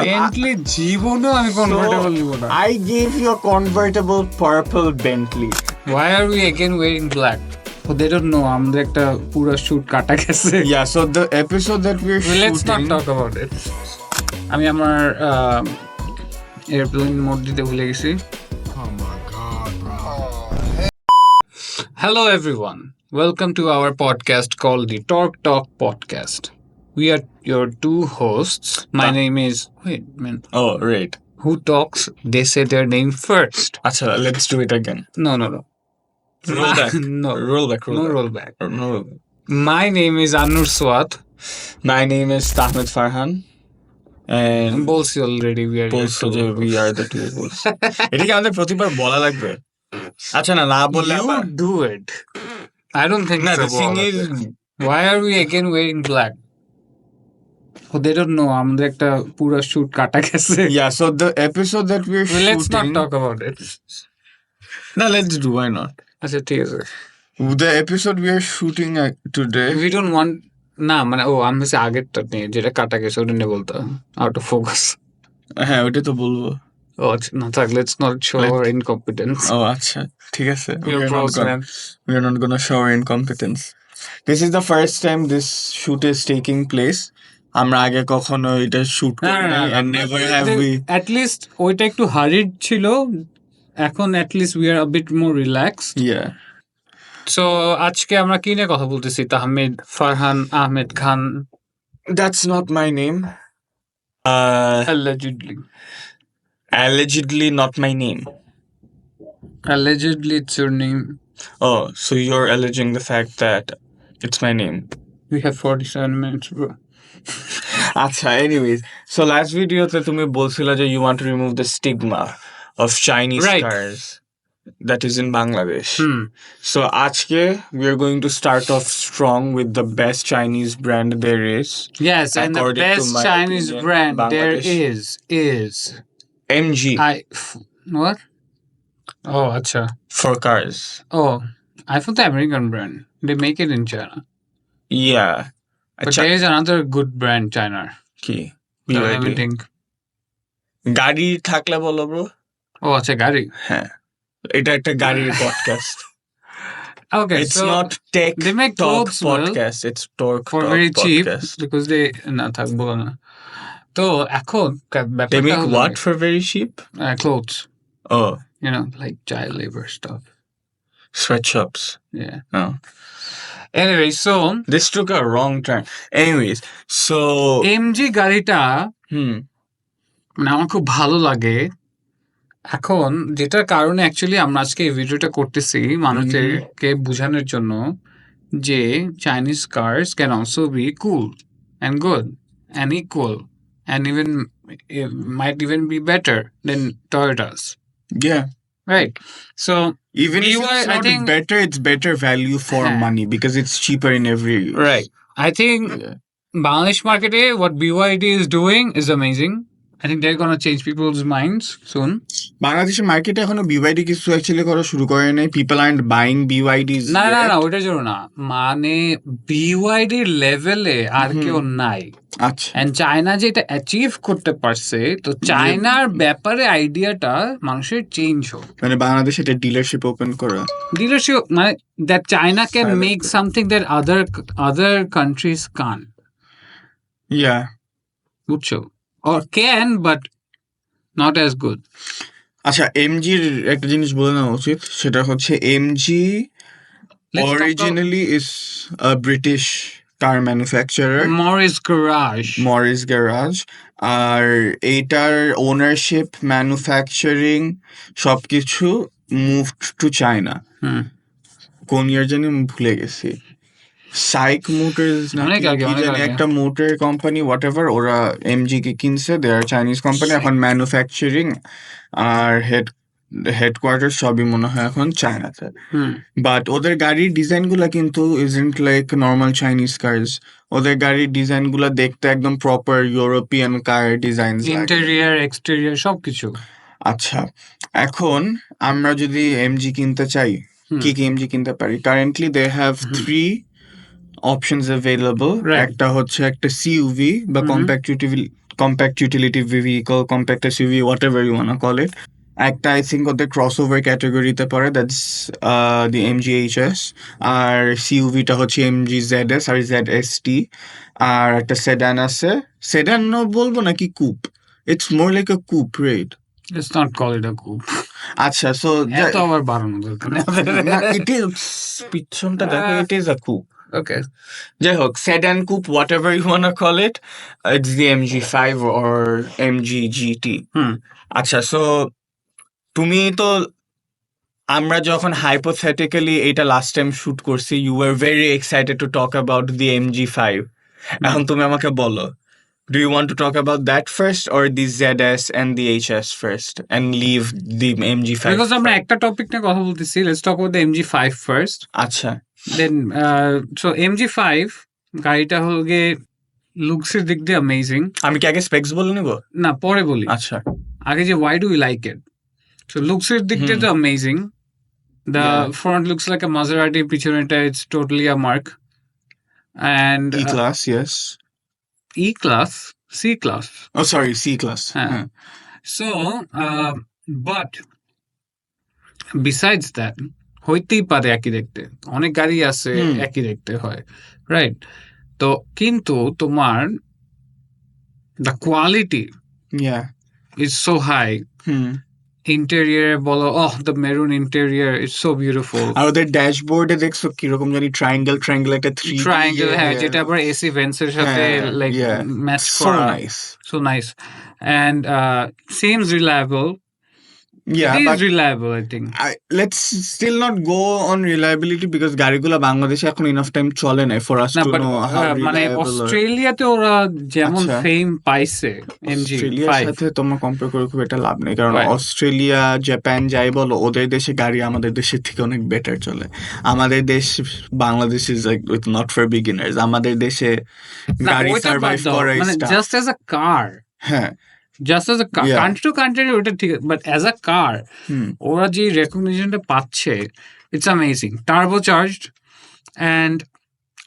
Bentley জীবনেও আমি convertible নিব না। I gave you a convertible purple Bentley. Why are we again wearing black? Oh, they don't know আমাদের একটা পুরো shoot কাটা গেছে। Yeah, so the episode that we're Well, let's not shooting. talk about it. আমি আমার airplane mode দিতে ভুলে গেছি। Hello everyone. Welcome to our podcast called the Talk Talk Podcast. We are your two hosts. My name is Oh, right. who talks, they say their name first. Acha, let's do it again. No. Roll back. No. Roll back. No roll back. No roll back. My name is Anur Swat. My name is Tahmed Farhan. And বলছি already we are বলছো যে we are the two hosts. এটা কি আমাদের প্রতিবার বলা লাগবে? আচ্ছা না বললে You আবার do it. I don't think না, so. the thing is Why are we again wearing black? Oh, they don't know আমাদের একটা পুরো shoot কাটা গেছে। yeah, so the episode that we're Well, let's not shooting. talk about it. No, let's do. Why not? আচ্ছা ঠিক আছে। The episode we are shooting today. We don't want না মানে আমি হচ্ছে আগেরটা নিয়ে যেটা কাটা গেছে ওটা নিয়ে বলতো আউট অফ ফোকাস। হ্যাঁ ওটা তো বলবো। ও আচ্ছা না থাক let's not show our incompetence. ও আচ্ছা ঠিক আছে। You're pros, man. We are not gonna show our incompetence. This is the first time this shoot is taking place. আমরা আগে কখনো এটা শুট না, করি না, নাই না, and না, never have we. At least ওইটা একটু হারিড ছিল, এখন at least we are a bit more relaxed. Yeah. So আজকে আমরা কি নিয়ে কথা বলতেছি? Tahmid, Farhan, Ahmed Khan, That's not my name. Allegedly not my name. Allegedly it's your name. Oh, so you're alleging the fact that it's my name. We have 47 minutes, bro. আচ্ছা, anyways, so last video তে তুমি বলছিলা যে you want to remove the stigma of Chinese Right. cars that is in Bangladesh. Hmm. So আজকে we are going to start off strong with the best Chinese brand there is. Yes, and the According to best my Chinese opinion, brand there Bangladesh. is MG what? Oh, acha. for cars. Oh, I thought the American brand. They make it in China. Yeah. But there is another good brand, China. কি Let me BYD think. গাড়ি থাকলে বলো bro. Oh, acha, Gary. হ্যাঁ এটা একটা গাড়ির podcast. Okay, It's so not tech they make talk clothes well podcast. It's talk for talk very cheap podcast. because they না থাকবো না। তো এখন They ব্যাপারটা make হলো what for very cheap? clothes, Oh, like child labor stuff. sweatshops. Yeah. Oh, Anyway, so this took a wrong turn. Anyways, so MG গাড়িটা মানে আমার খুব ভালো লাগে। এখন যেটার কারণে অ্যাকচুয়ালি আমরা আজকে এই ভিডিওটা করতেছি মানুষদেরকে বোঝানোর জন্য যে Chinese cars can also be cool and good and equal and even might even be better than Toyotas, yeah, right? So even if BYD, it's I not think- better, it's better value for হ্যাঁ। money because it's cheaper in every use. Right. I think Yeah. Bangladesh market, what BYD is doing is amazing. I think they're gonna change people's minds soon. বাংলাদেশের মার্কেটে এখনো BYD কিছু actually করা শুরু করে নাই। People are buying BYDs. না ওইটার জন্য না, মানে BYD লেভেলে আর কেউ নাই। আচ্ছা, এন্ড চায়না যেটা অ্যাচিভ করতে পারছে, তো চায়নার ব্যাপারে আইডিয়াটা মানুষের চেঞ্জ হোক। মানে বাংলাদেশে এটা ডিলারশিপ ওপেন করা। ডিলারশিপ মানে that China can make something that other countries কান, Yeah. বুঝছো? Or can but not as good. আচ্ছা, এমজির একটা জিনিস বলে নেওয়া উচিত, সেটা হচ্ছে MG Let's talk originally is a British car manufacturer, Morris Garage. Morris Garage, আর এইটার ওনারশিপ, ম্যানুফ্যাকচারিং সবকিছু মুভড টু চায়না। হুম। কোন ইয়ার জানি আমি ভুলে গেছি। সাইক মোটরস অনেক আগে, অনেক আগে। একটা মোটর কোম্পানি হোয়াট এভার, ওরা এমজি কে কিনছে। দে আর চাইনিজ কোম্পানি, এখন ম্যানুফ্যাকচারিং আর হেডকোয়ার্টার সবই মনে হয় এখন চায়নাতে। হুম। বাট ওদের গাড়ির ডিজাইন গুলা কিন্তু isn't like normal Chinese cars. ওদের গাড়ির ডিজাইন গুলা দেখতে একদম proper European car design. Interior exterior সবকিছু। আচ্ছা, এখন আমরা যদি এমজি কিনতে চাই, কি কি এমজি কিনতে পারি? Currently they have 3 options available. Right. একটা হচ্ছে একটা সিইউভি বা compact utility vehicle, compact SUV, whatever you wanna call it. একটা আই থিঙ্ক ওদের ক্রসওভার ক্যাটাগরিতে পড়ে, দ্যাটস দি MG HS, আর সিইউভিটা হচ্ছে MG ZS আর ZST, আর একটা সেডান আছে, সেডান বলবো নাকি coupe, it's more like a coupe, right? Let's not call it a coupe. আচ্ছা, সো এত আবার বাড়ানো দরকার নেই। ইট ইজ, পিছনটা দেখো, it is a coupe. Okay. যাই হোক, sedan coupe, whatever you want call it, it's the MG5 or MG GT. আচ্ছা, সো তুমি তো, আমরা যখন হাইপোথেটিক্যালি এইটা লাস্ট টাইম শুট করছি, you are very excited to talk about the MG5. এখন তুমি আমাকে বলো, do you want to talk about that first or the ZS and the HS first and leave the MG5? Because আমরা একটা topic নিয়ে কথা বলতেছি, let's talk about the MG5 first. আচ্ছা, Then so MG5 গাড়িটা হলো গিয়ে লুকসের দিক দিয়ে অ্যামেজিং। আমি কি আগে স্পেক্স বলে নিব? না, পরে বলি। আচ্ছা, আগে যে why do we like it? So লুকসের দিক দিয়ে তো amazing. The front looks like a Maserati, পিছনেটা it's totally a Mark. And E-Class, yes. E-Class, C-Class. Oh, sorry, C-Class. হ্যাঁ। So but besides that, হইতেই পারে একই দেখতে, অনেক গাড়ি আছে একই দেখতে হয়, রাইট? তো কিন্তু তোমার the quality Yeah. is so high. Interior বলো, the maroon interior is so beautiful. আর ওদের ড্যাশবোর্ডে দেখছো কিরকম জানি ট্রায়াঙ্গেল একটা 3D, ট্রায়াঙ্গেল, হ্যাঁ, যেটা আবার এসি ভেন্টস এর সাথে লাইক ম্যাচ so করা, nice. so nice. And seems reliable. Yeah, It but is reliable, I think. let's still not go on reliability because গাড়িগুলো বাংলাদেশে এখন ইনাফ টাইম চলে না for us না, to but know how মানে reliable. অস্ট্রেলিয়াতে ওরা যেমন আচ্ছা। ফেম পাইছে অস্ট্রেলিয়ার MG5, সাথে তোমার কম্পেয়ার করে খুব একটা লাভ নেই, কারণ Right. অস্ট্রেলিয়া, জাপান যাই বলো, ওদের দেশে গাড়ি আমাদের দেশের থেকে অনেক বেটার চলে। আমাদের দেশ, Bangladesh is like not for beginners. আমাদের দেশে না, গাড়ি ওইটা সার্ভাইভ বাদ দাও, করা মানে জাস্ট অ্যাজ আ কার, হ্যাঁ, just as a Yeah. Country to country ওটা ঠিক আছে, বাট অ্যাজ আ কার ওরা যে রেকগনিশনটা পাচ্ছে, it's amazing, turbo charged. And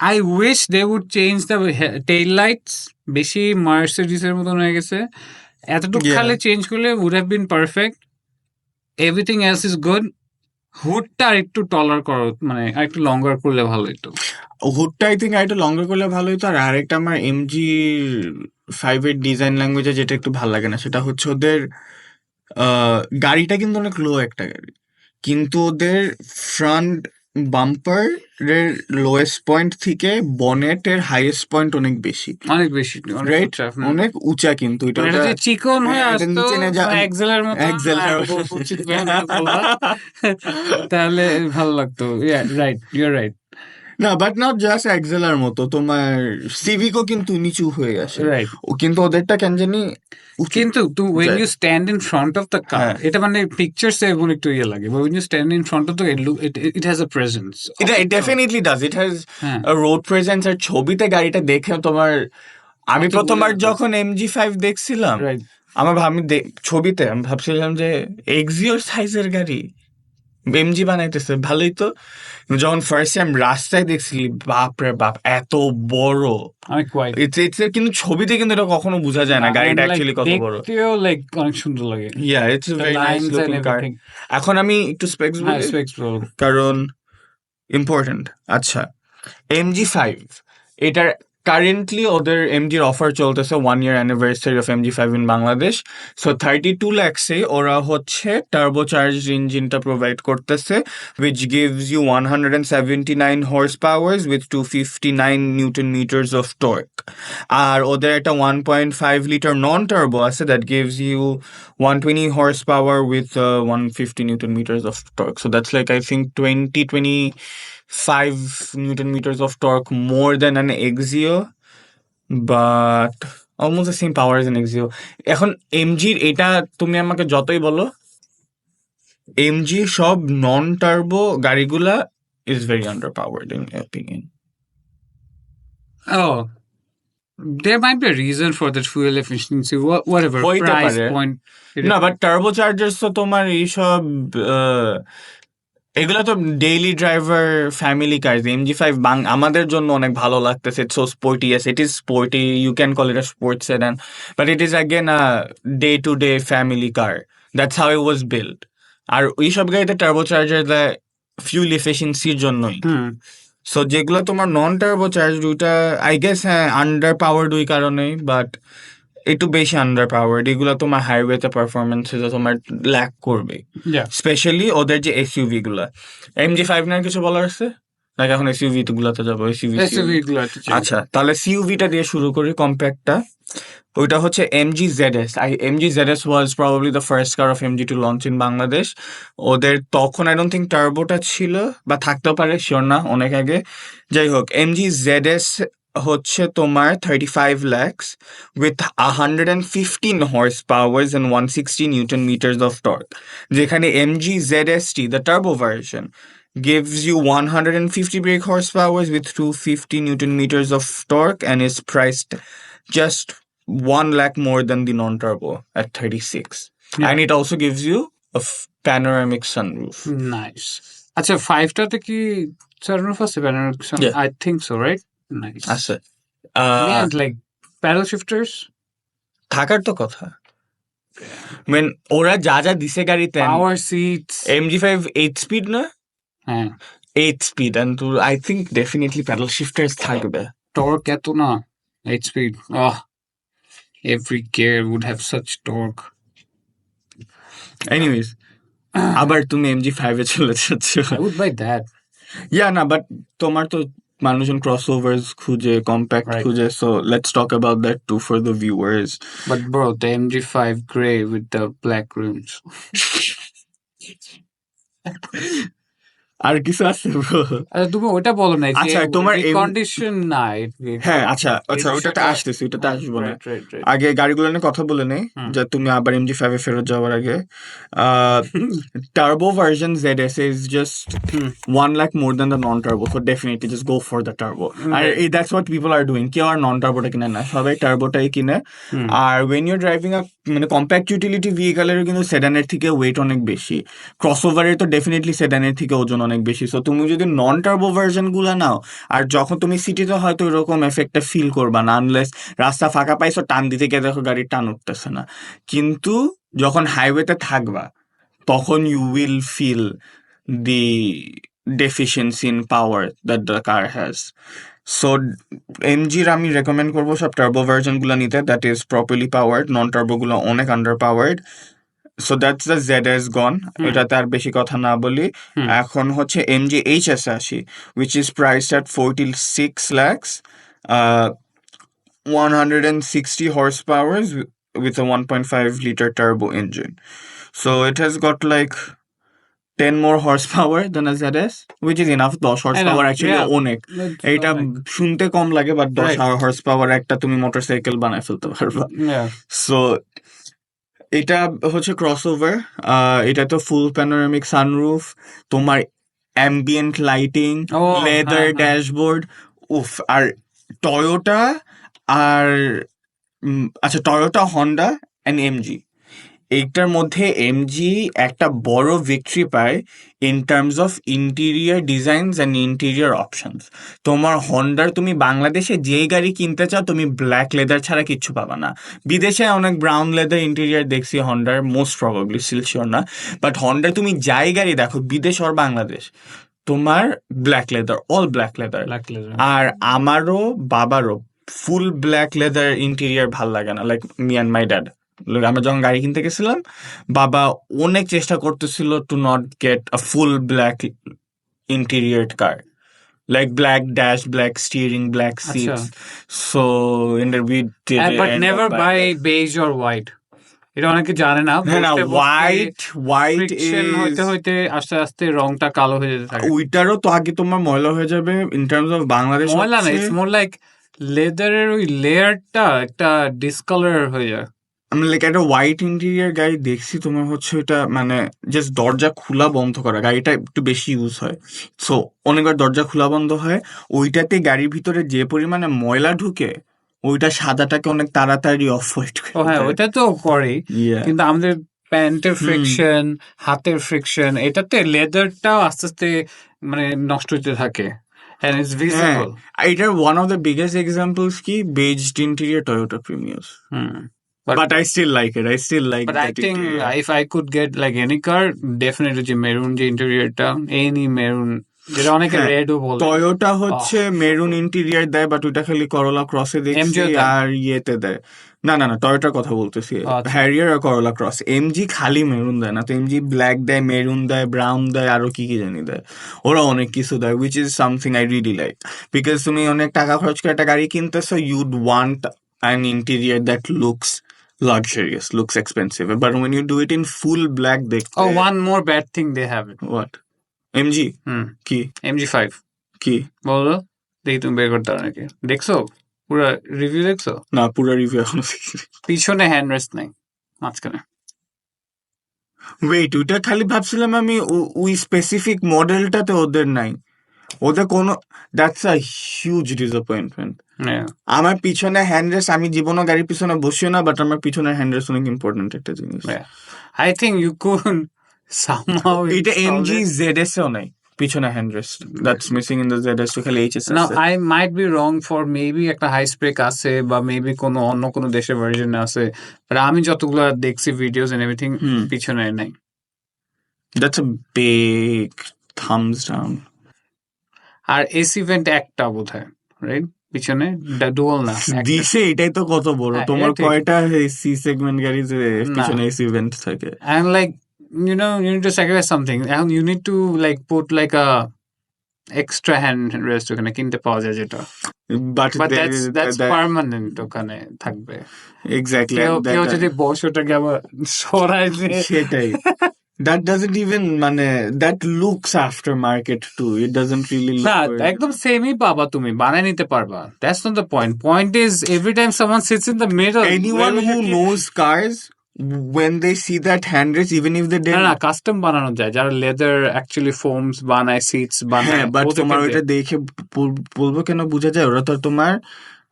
I wish they would change the tail lights, বেশি মার্সিডিজের মতন হয়ে গেছে, এতটুকু Yeah. খালি চেঞ্জ করলে would have been perfect, everything else is good. হুডটা আর একটু টলার করো, মানে আর একটু লঙ্গার করলে ভালো হতো। হুডটা আই থিঙ্ক আরেকটু লঙ্গার করলে ভালো হতো। আর আরেকটা আমার MG5 এর ডিজাইন ল্যাঙ্গুয়েজে যেটা একটু ভালো লাগে না, সেটা হচ্ছে ওদের গাড়িটা কিন্তু অনেক লো একটা গাড়ি, কিন্তু ওদের ফ্রন্ট বাম্পার এর লোয়েস্ট পয়েন্ট থেকে বনেটের হাইয়েস্ট পয়েন্ট অনেক বেশি, অনেক বেশি, অনেক রাইট? উঁচা, অনেক উঁচা, কিন্তু এটা মানে এটা যে চিকন হয়ে এটা আসতো নিচে নিয়ে যা- এক্সেলের মতো, Excel-এর তাহলে ভালো লাগতো। রাইট, ইউর রাইট, না, বাট নট জাস্ট এক্সেলার মতো, তোমার সিভিকও কিন্তু নিচু হয়ে আসে, রাইট। ও কিন্তু ওদেরটা কেন জানি উঁচু। কিন্তু when Right. you stand in front of the car, হ্যাঁ। এটা মানে পিকচার্স এমন একটু ইয়ে লাগে, but when you stand in front of the it has a presence. এটা ডেফিনেটলি ডাজ, ইট হ্যাজ হ্যাঁ। Road presence. আর ছবিতে গাড়িটা দেখে তোমার, আমি অত প্রথমবার বোঝা যখন MG5 দেখছিলাম, রাইট, আমি ছবিতে আমি ভাবছিলাম যে এক্সিওর সাইজের গাড়ি MG বানাইতেছে, ভালোই তো। যখন ফার্স্ট টাইম রাস্তায় দেখছি, বাপ রে বাপ, এত বড়। অনেক ওয়াইড, ইটস কিন্তু ছবিতে কিন্তু এটা কখনো বোঝা যায় না গাড়িটা অ্যাকচুয়ালি কত বড়। দেখতেও লাইক অনেক সুন্দর লাগে, yeah, it's the very nice lines and looking car. everything. এখন আমি একটু স্পেক্স হ্যাঁ, বলি, specs bro. কারণ ইম্পর্টেন্ট। আচ্ছা, MG5 এটার কারেন্টলি ওদের MG-র অফার চলতেছে 1 year anniversary of MG5 in Bangladesh. So 32 lakhs-এ ওরা হচ্ছে টার্বোচার্জড ইঞ্জিনটা প্রোভাইড করতেছে, which gives you 179 horsepower with 259 newton meters of torque. আর ওদের একটা 1.5 liter নন টার্বো আছে, that gives you 120 horsepower with 150 newton meters of torque. So that's like I think 25 newton meters of torque more than an Exio, but almost the same power as an Exio. এখন MG-র এটা তুমি আমাকে যতই বলো, MG সব non turbo গাড়িগুলা is very underpowered in my opinion. Oh, there might be a reason for that fuel efficiency, whatever হইতে price পারে। point. না, বাট টার্বো চার্জার্স তো তোমার এইসব এগুলো তো ডেইলি ড্রাইভার ফ্যামিলি কার। MG5 আমাদের জন্য অনেক ভালো লাগতেছে। It's so sporty, yes it is sporty, you can call it a sports sedan, but it is again a day to day family car. That's how it was build. আর এইসব গাড়িতে turbo charger দেয় fuel এফিসিয়েন্সির জন্যই। Hmm so যেগুলো তোমার non turbo charge, ওইটা I guess হ্যাঁ আন্ডার পাওয়ার্ড ওই কারণেই, বাট একটু বেশি আন্ডার পাওয়ার্ড। এগুলো তোমার হাইওয়েতে পারফরমেন্সে তোমার ল্যাক করবে, yeah স্পেশালি ওদের যে এসইউভি গুলা। MG5 নিয়ে কিছু বলার আছে নাকি এখন এসইউভি গুলাতে যাবো? এসইউভি SUV গুলো একটু check আচ্ছা, তাহলে সিইউভিটা দিয়ে শুরু করি, কম্প্যাক্টটা। ওইটা হচ্ছে MG ZS। MG ZS was probably the first car of MG to launch in Bangladesh. ওদের তখন আই ডোন্ট থিঙ্ক টার্বোটা ছিল, বা থাকতেও পারে, শিওর না, অনেক আগে। যাই হোক, MG ZS হচ্ছে তোমার 35 lakhs with 115 horsepower and 160 Newton meters of torque, যেখানে MG ZST, the turbo version, gives you 150 brake horsepower with 250 Newton meters of torque and is priced just 1 lakh more than the non-turbo at 36. Yeah. And it also gives you a panoramic sunroof. Nice আচ্ছা 5টাতে কি sunroof আছে panoramic Yeah. I think so right nice আচ্ছা, like pedal শিফটার্স থাকার তো কথা। Main ওরা যা যা দিছে গাড়িতে, পাওয়ার সিটস MG5 8 স্পিড না, হ্যাঁ 8 স্পিড, and তো আই থিঙ্ক ডেফিনেটলি প্যাডেল শিফটার্স থাকবে। টর্ক এত না 8 speed every gear would have such torque anyways, আবার তুমি MG5 এ চলে যাচ্ছ। I would buy that ইয়া না, বাট তোমার তো মানুষজন ক্রসওভার্স খুঁজে, কম্প্যাক্ট Right. খুঁজে, so let's talk about that too for the viewers. but bro the MG5 gray with the black rims আর কিছু আছে ব্রো? আচ্ছা তুমি ওটা বলো না যে আচ্ছা, তোমার কন্ডিশন না হ্যাঁ আচ্ছা আচ্ছা, এই ওটাতে বিষয়টা- আসতেছি, ওটাতে আসবো না। Right. আগে গাড়িগুলো নিয়ে কথা বলে নেই, হুম। যে তুমি আবার MG5 এ ফেরত যাওয়ার আগে। Turbo version ZS is just hmm. 1 lakh more than the non-turbo, so definitely just go for the turbo. আর that's what people are doing, কেউ আর non-turboটা কিনে না, সবাই টার্বোটাই কিনে। হুম। আর when you're driving a মানে কম্প্যাক্ট ইউটিলিটি ভেহিকলের কিন্তু সেডানের থেকে ওয়েট অনেক বেশি, ক্রসওভারের তো ডেফিনেটলি সেডানের থেকে ওজন অনেক বেশি। সো তুমি যদি নন টার্বো ভার্সন গুলা নাও, আর যখন তুমি সিটিতে হয়তো এরকম এফেক্টটা ফিল করবা না, আনলেস রাস্তা ফাঁকা পাইছো, টান দিতে গিয়ে দেখো গাড়ির টান উঠতেছে না। কিন্তু যখন হাইওয়েতে থাকবা, তখন you will feel the deficiency in power that the car has. So MGর আমি রেকমেন্ড করবো সব টার্বো ভার্সন গুলো নিতে, that is properly powered. Non turbo গুলো অনেক under powered. So that's the ZS gone, এটাতে আর বেশি কথা না বলি। হুম। এখন হচ্ছে MG HS আসি, which is priced at 46 lakhs, 160 horsepower with a 1.5 liter turbo engine. So it has got like 10 more horsepower than a ZS, which is enough. 10 horsepower actually yeah. অনেক। এইটা শুনতে কম লাগে, বাট 10 Right. horsepower একটা তুমি motorcycle বানায় ফেলতে পারবা। Yeah. So এটা হচ্ছে ক্রসওভার। এটা তো ফুল প্যানোরামিক সানরুফ, তোমার অ্যাম্বিয়েন্ট লাইটিং, Oh, লেদার হ্যাঁ। ড্যাশবোর্ড, উফ। আর টয়োটা আর আচ্ছা, টয়োটা, হন্ডা অ্যান্ড এমজি, এইটার মধ্যে এমজি একটা বড় ভিক্টরি পায় in terms of interior designs and interior options. তোমার হন্ডার তুমি বাংলাদেশে যেই গাড়ি কিনতে চাও, তুমি ব্ল্যাক লেদার ছাড়া কিচ্ছু পাবা না। বিদেশে অনেক ব্রাউন লেদার ইন্টেরিয়ার দেখছি হন্ডার, মোস্ট প্রবাবলি, স্টিল শিওর না, বাট হন্ডার তুমি যাই গাড়ি দেখো, বিদেশ আর বাংলাদেশ, তোমার black leather, all black leather. Black leather. আর আমারও বাবারও ফুল ব্ল্যাক লেদার ইন্টেরিয়ার ভাল লাগে না, like me and my dad. আমরা যখন গাড়ি কিনতে গেছিলাম, বাবা অনেক চেষ্টা করতেছিল to not get a full black interior car, like black dash, black steering, black seats. So in the we did But end never up buy buying beige or white. এটা অনেকে জানে না। it. না white ফ্রিকশন হইতে is হইতে আস্তে আস্তে রংটা কালো হয়ে যেতে থাকে। ওইটারও তো আগে তোমার ময়লা হয়ে যাবে। ইন টার্মস অফ বাংলাদেশ ময়লা না, ইটস মোর লাইক লেদারের ওই লেয়ারটা একটা ডিসকালার হয়ে যায়। আমি লাইক একটা হোয়াইট ইন্টেরিয়ার গাড়ি দেখছি, তোমার হচ্ছে ওইটা মানে জাস্ট দরজা খোলা বন্ধ করা, গাড়িটা একটু বেশি ইউজ হয়, সো অনেকবার দরজা খোলা বন্ধ হয়, ওইটাতে গাড়ির ভিতরে যে পরিমাণে ময়লা ঢুকে, ওইটা সাদাটাকে অনেক তাড়াতাড়ি অফ হোয়াইট ও হ্যাঁ, ওইটা তো করেই, কিন্তু আমাদের প্যান্টের হুম ফ্রিকশন, হাতের ফ্রিকশন, এটাতে লেদারটাও আস্তে আস্তে মানে নষ্ট হতে থাকে, and it's হ্যাঁ visible. এটার one of the biggest examples কি based interior Toyota Premio Hmm. But but I still like it I still like but I that think if I could get like any car, definitely যে maroon যে ইন্টেরিয়রটা, any maroon, যেটা অনেকে হ্যাঁ রেডও বলে। Toyota Oh, হচ্ছে maroon interior দেয় but ওইটা খালি করোলা ক্রসে দেখছি এমজিও দেয়। আর ইয়েতে দেয় না না না টয়োটার কথা বলতেছি আচ্ছা। হ্যারিয়ার আর করোলা ক্রস এমজি খালি মেরুন দেয় না তো এমজি ব্ল্যাক দেয় মেরুন দেয় ব্রাউন দেয় আরো কি কি জানি দেয় ওরা অনেক কিছু দেয় which is something I really like because তুমি অনেক টাকা খরচ করে একটা গাড়ি কিনতেছো you'd want an interior that looks luxurious looks expensive but when you do it in full black দেখতে Oh, one more bad thing they have it. what MG hmm, কি MG5 কি বলো, দেখি তুমি বের করতে পারো নাকি, দেখছো পুরো রিভিউ দেখছো? না পুরো রিভিউ এখনো দেখিনি পিছনে হ্যান্ড রেস্ট নাই, মাঝখানে। ওয়েট ওইটা খালি ভাবছিলাম আমি ওই স্পেসিফিক মডেলটাতে ওদের নাই ওদের কোনো that's a huge disappointment Yeah. আমার পিছনে হ্যান্ডরেস্ট আমি জীবনও গাড়ির পিছনে বসিও না বাট আমার পিছনে হ্যান্ডরেস্ট অনেক ইম্পর্টেন্ট একটা জিনিস Yeah. I think you could somehow এটা install এমজি it. জেডএস এও নাই পিছনে handrest that's missing in the ZS খালি এইচএস Now আছে I might be wrong for maybe একটা হাই স্প্রেক আছে বা মেবি কোনো অন্য কোনো দেশের ভার্জন আছে, বাট আমি যতগুলো দেখছি ভিডিওস এন্ড এভরিথিং হুম পিছনে নাই। That's a big thumbs down আর এসি ভেন্ট একটা বোধহয়, রাইট, পিছনে ডুয়াল না, একটা। দিছে এটাই তো কত বড় হ্যাঁ, তোমার এটা ঠিক। কয়টা সি সেগমেন্ট গাড়ি যে না, পিছনে এসি ইভেন্ট থাকে and like you need to sacrifice something, and you need to like put like a extra hand rest ওখানে কিনতে পাওয়া যায় যেটা, বাট বাট that's পার্মানেন্ট ওখানে থাকবে। এক্স্যাক্টলি কেউ যদি বসে ওটাকে আবার সরাই দিয়ে সেটাই that doesn't even মানে that looks after market too it doesn't really look না, very- একদম সেমই পাবা, তুমি বানায় নিতে পারবা। That's not the point. Point is every time someone sits in the middle, anyone who knows cars when they see that handrest even if they না didn't না কাস্টম বানানো যায়, যারা লেদার অ্যাকচুয়ালি ফোমস বানায়, সিটস হ্যাঁ বানায়, বাট ওদেরকে তোমার দেয়। ওইটা দেখে বলবো কেন বোঝা যায় ওরা তো তোমার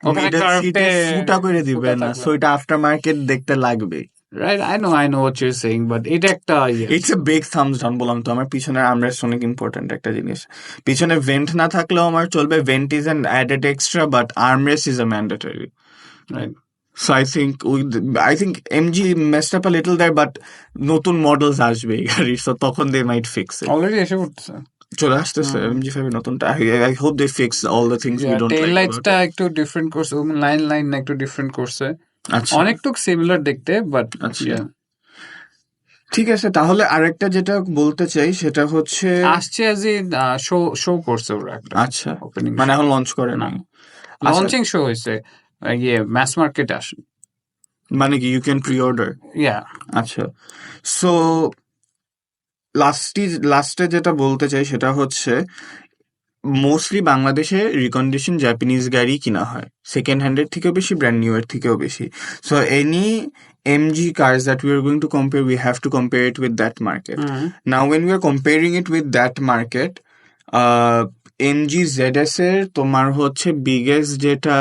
ওখানে মিডল সিটে কার্ভে ফুটা করে দিবে ফুটা না থাকবে। সো এটা আফটার মার্কেট দেখতে লাগবে Right, I know what you're saying, but এটা একটা ইয়ে। It's a big thumbs down বললাম তো আমার পিছনের আর্মরেস্ট অনেক ইম্পর্টেন্ট একটা জিনিস পিছনে ভেন্ট না থাকলেও আমার চলবে vent is an added extra but armrest is a mandatory Right. So I think MG messed up a little there, but নতুন মডেলস আসবে এই গাড়ির so তখন they might fix it. Already এসে পড়তেছে। চলে আসতেছে MG5 এর নতুনটা I hope they fix all the things we don't tell like about লাইটসটা it. একটু ডিফারেন্ট করছে, লাইন না একটু ডিফারেন্ট করছে, আচ্ছা অনেকটুক সিমিলার দেখতে, বাট আচ্ছা ঠিক আছে তাহলে আরেকটা যেটা বলতে চাই সেটা হচ্ছে আসছে এজ এ শো করছে ওরা একটা আচ্ছা ওপেনিং, মানে এখন লঞ্চ করে না না আচ্ছা লঞ্চিং শো হয়েছে, ইয়ে ম্যাস মার্কেট আসে, মানে কি ইউ ক্যান প্রি অর্ডার ইয়া। আচ্ছা সো লাস্টে যেটা বলতে চাই সেটা হচ্ছে মোস্টলি বাংলাদেশে রিকন্ডিশন জাপানিজ গাড়ি কিনা হয় সেকেন্ড হ্যান্ডের থেকেও বেশি ব্র্যান্ড নিউ এর থেকেও বেশি so any MG cars that we are going to compare we have to compare it with that market now when we are comparing it with that market MG ZS এর তোমার হচ্ছে biggest যেটা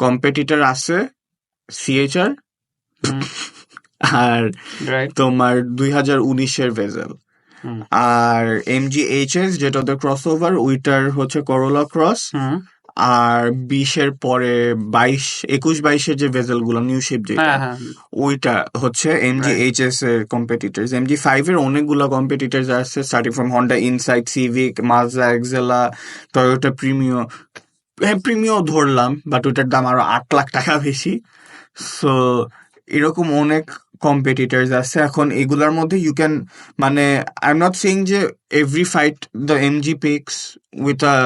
competitor আছে সিএচআর আর right. তোমার 2019-এর bezel আর MG HS যেটা ওদের cross over ওইটার হচ্ছে করোলা ক্রস আর 20-এর পরে 21-22-এর যে ভেজেল গুলো নিউ শেপ যেটা হ্যাঁ হ্যাঁ ওইটা হচ্ছে MG HS এর কম্পিটিটরস MG5 এর অনেকগুলো কম্পিটিটরস আছে starting from Honda insight civic Mazda Axela Toyota Premio হ্যাঁ প্রিমিও ধরলাম বাট ওইটার দাম আরো 8 লাখ টাকা বেশি সো এরকম অনেক কম্পিটিটরস আছে এখন এগুলার মধ্যে ইউ ক্যান মানে আই এম নট সেইং যে every fight the MG peaks with a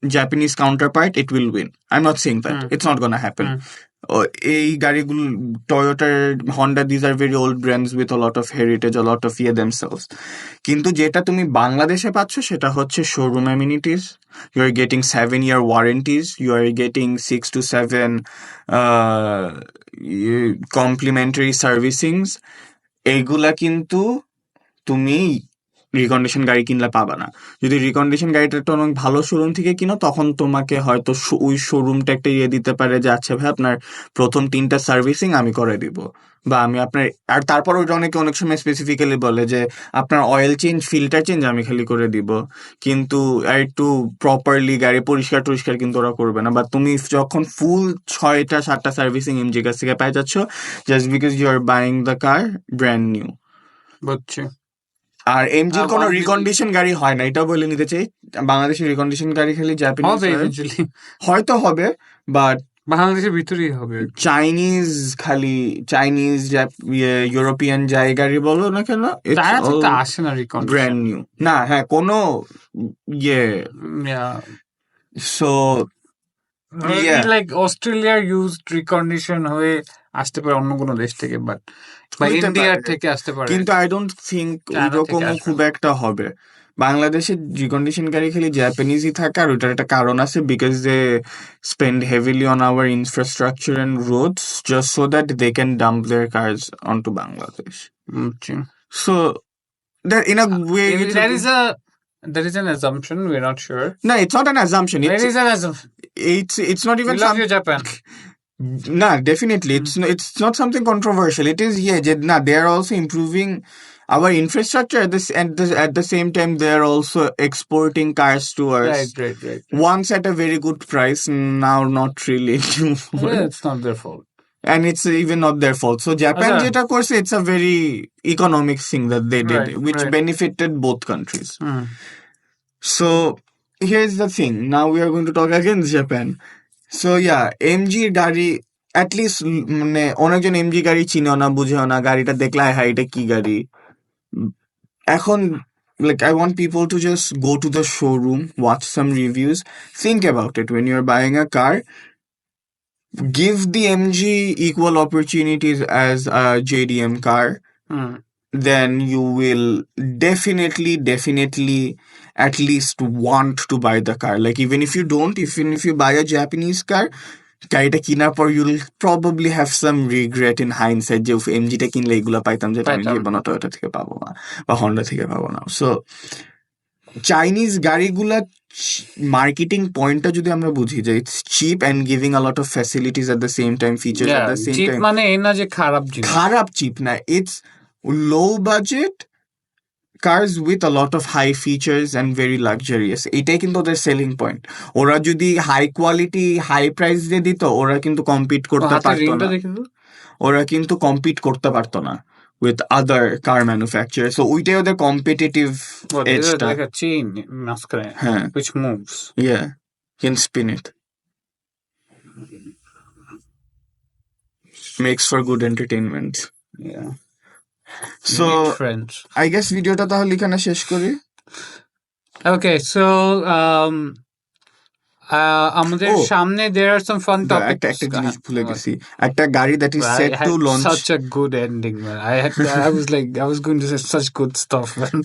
Japanese counterpart, it will win. I'm not saying that. It's not gonna happen. এই গাড়িগুলো টয়োটার Honda these are very old brands with a lot of heritage a lot of ইয়ে themselves কিন্তু যেটা তুমি বাংলাদেশে পাচ্ছ সেটা হচ্ছে showroom amenities you are getting 7-year warranties you are getting 6 to 7 complimentary servicings এইগুলা কিন্তু তুমি রিকন্ডিশন গাড়ি কিনলে পাবা না। যদি রিকন্ডিশন গাড়িটা একটা অনেক ভালো শোরুম থেকে কিনো, তখন তোমাকে হয়তো ওই শোরুমটা একটা দিতে পারে যে আচ্ছা ভাই আপনার প্রথম 3টা সার্ভিসিং আমি করে দিব, বা আমি আপনার, আর তারপর ওইটা অনেকে অনেক সময় স্পেসিফিক্যালি বলে যে আপনার অয়েল চেঞ্জ, ফিল্টার চেঞ্জ আমি খালি করে দিব, কিন্তু আর একটু প্রপারলি গাড়ি পরিষ্কার টরিষ্কার কিন্তু ওরা করবে না। বা তুমি যখন ফুল 6টা 7টা সার্ভিসিং এমজি কাছ থেকে পাই যাচ্ছ, just because you are buying the car brand new. বুঝছি। আর এমজির কোনো বাংলাদেশে রিকন্ডিশন গাড়ি হয় না, এটাও বলে নিতে চাই। বাংলাদেশের রিকন্ডিশন গাড়ি খালি জাপানিজ হবে হয়, ইভেন্চুয়ালি, হয়তো হবে, বাট বাংলাদেশের ভিতরেই হবে। চাইনিজ, খালি চাইনিজ ইউরোপিয়ান যাই গাড়ি বলো না কেন, ইটস চায়না অল থেকে আসে না রিকন্ডিশন। Brand new. না হ্যাঁ, কোনো ইয়ে, সো লাইক অস্ট্রেলিয়ার ইউজড রিকন্ডিশন হয়ে আসতে পারে অন্য কোনো দেশ থেকে, বাট বা হইতে ইন্ডিয়ার পারে, থেকে আসতে পারে, কিন্তু আই ডোন্ট থিঙ্ক চায়না থেকে ওইরকমও আসবে খুব না। একটা হবে। বাংলাদেশের রিকন্ডিশন গাড়ি খালি জাপানিজই থাকে, আর ওইটার একটা কারণ আছে, because they spend heavily on our infrastructure and roads just so that they can dump their cars on to Bangladesh. বুঝছি। So that in a way There is an assumption, we're not sure. no, it's not an assumption, There is an assumption. it's not We even love you, Japan. Nah, definitely. It's not something controversial. It is, yeah, they are also improving our infrastructure at the same time they are also exporting cars to us. Right. Once at a very good price, now not really anymore. Yeah, it's not their fault. And it's even not their fault. So Japan Acha. jeta korse, it's a very economic thing that they did, Right, which right. benefited both countries. Hmm. So here's the thing. Now we are going to talk against Japan. So yeah, MG গাড়ি at least, মানে অনেকজন MG গাড়ি চিনেও না, বুঝেও না, গাড়িটা দেখলে হ্যাঁ এটা কি গাড়ি। এখন like I want people to just go to the showroom, watch some reviews, think about it when you're buying a car. Give the MG equal opportunities as a JDM car. Hmm. Then you will definitely at least want to buy the car. Like even if you buy a Japanese car, গাড়িটা কেনার পর you'll probably have some regret in hindsight যে এমজিটা কিনলে এগুলো পাইতাম, যেটা আমি জীবনে টয়োটা থেকে পাবো না বা হন্ডা থেকে পাবো না। সো চাইনিজ গাড়িগুলা মার্কেটিং পয়েন্টটা যদি আমরা বুঝি যে it's cheap and giving a lot of facilities at the same time, features at the same cheap time, মানে এই না যে খারাপ জিনিস, খারাপ চিপ না, it's low budget cars with a lot of high features and very luxurious. এটাই কিন্তু ওদের সেলিং পয়েন্ট। ওরা যদি হাই কোয়ালিটি হাই প্রাইস দিয়ে দিত, ওরা কিন্তু কম্পিট করতে পারতো না, ওরা কিন্তু কম্পিট করতে পারতো না with other car manufacturers. So ওইটাই ওদের competitive edge-টা। like a chain মাঝখানে হ্যাঁ, which moves. yeah, you can spin it. Makes for good entertainment. Yeah. So Meet friends. I guess ভিডিওটা তাহলে এখানে শেষ করি। Okay, so আমাদের সামনে there are some fun topics. একটা জিনিস ভুলে গেছি, একটা গাড়ি that is set to launch. Such a good ending, man. I was going to say such good stuff, man.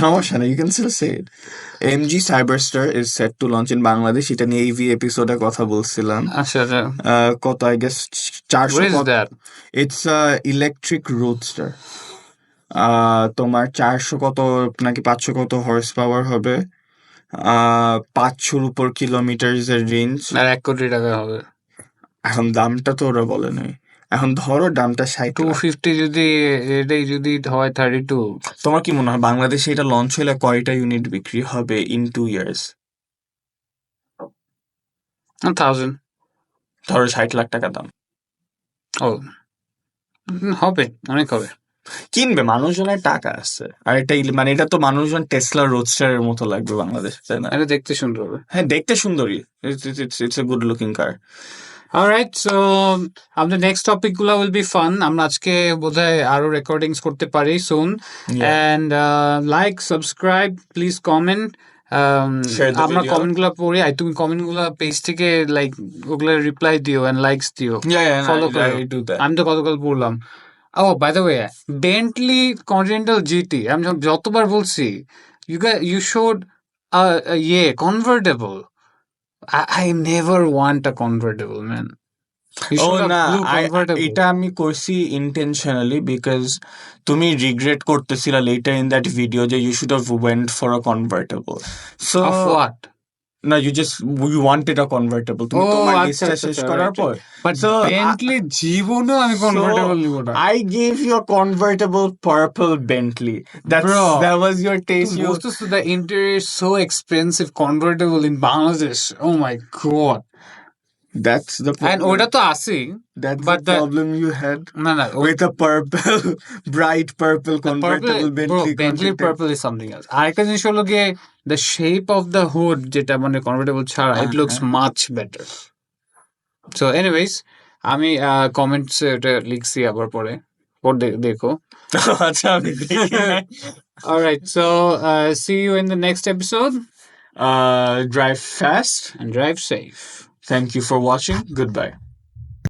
সমস্যা না, you can still say it. MG Cyberstar is set to launch in Bangladesh. এটা নিয়ে এই এপিসোডে কথা বলছিলাম। আচ্ছা, কত, I guess 400। What is that? It's a electric roadster. তোমার 400 কত নাকি 500 কত হর্স পাওয়ার হবে, 500 উপর কিলোমিটার এর রেঞ্জ, আর 1 কোটি টাকা হবে। এখন দামটা তো ওরা বলে নাই, এখন ধরো দামটা 60 লাখ। 250 যদি এটাই যদি হয় 32, তোমার কি মনে হয় বাংলাদেশে এটা লঞ্চ হলে কয়টা ইউনিট বিক্রি হবে ইন 2 years? 1000। ধরো 60 লাখ টাকা দাম। ও হবে, অনেক হবে। কিনবে, মানুষজনের টাকা আছে। আর এটা মানে এটা তো মানুষজন টেসলা রোডস্টারের মতো লাগবে বাংলাদেশে, তাই না? এটা দেখতে সুন্দর হবে। হ্যাঁ, দেখতে সুন্দরই, it's a good looking car. Alright, so আমাদের নেক্সট টপিক গুলা উইল বি ফান। আমরা আজকে বোধহয় আরো রেকর্ডিংস করতে পারি soon. And like, subscribe, please comment. আমরা কমেন্ট গুলা পড়ি, তুমি কমেন্ট গুলা পেজ থেকে লাইক ওগুলা রিপ্লাই দিও এন্ড লাইকস দিও, ফলো করো। আমি তো গতকাল পড়লাম। Oh, by the way, Bentley Continental GT, আমি যতবার বলছি, you showed convertible. I never want a convertible, man. You O should have না blue convertible. এটা আমি করছি ইন্টেনশনালি বিকজ তুমি রিগ্রেট করতেছিলা লেটার ইন দ্যাট ভিডিও যে you should have went for a convertible so Of what? না you wanted a convertible তুমি তোমার আচ্ছা লিস্টটা আচ্ছা শেষ আচ্ছা, করার right, পর right. But So, Bentley জীবনেও আমি কনভার্টেবল নিব না। I gave you a convertible purple Bentley. Bro, That was your taste. তুমি বুঝতেছো the interior is so expensive convertible in Bangladesh. Oh my god. That's the And problem. ওটা তো আছেই, That's but the problem you had না না with a purple, bright purple convertible Bentley. Bentley converted- purple is something else. আরেকটা জিনিস হলো গিয়ে the shape of the hood যেটা মানে কনভার্টেবল ছাড়া it looks much better. So anyways, আমি কমেন্টস এটা লিখছি আবার পরে দেখো। আচ্ছা আমি দেখি নাই। Alright, so see you in the next episode Drive fast. and drive safe. Thank you for watching. Goodbye.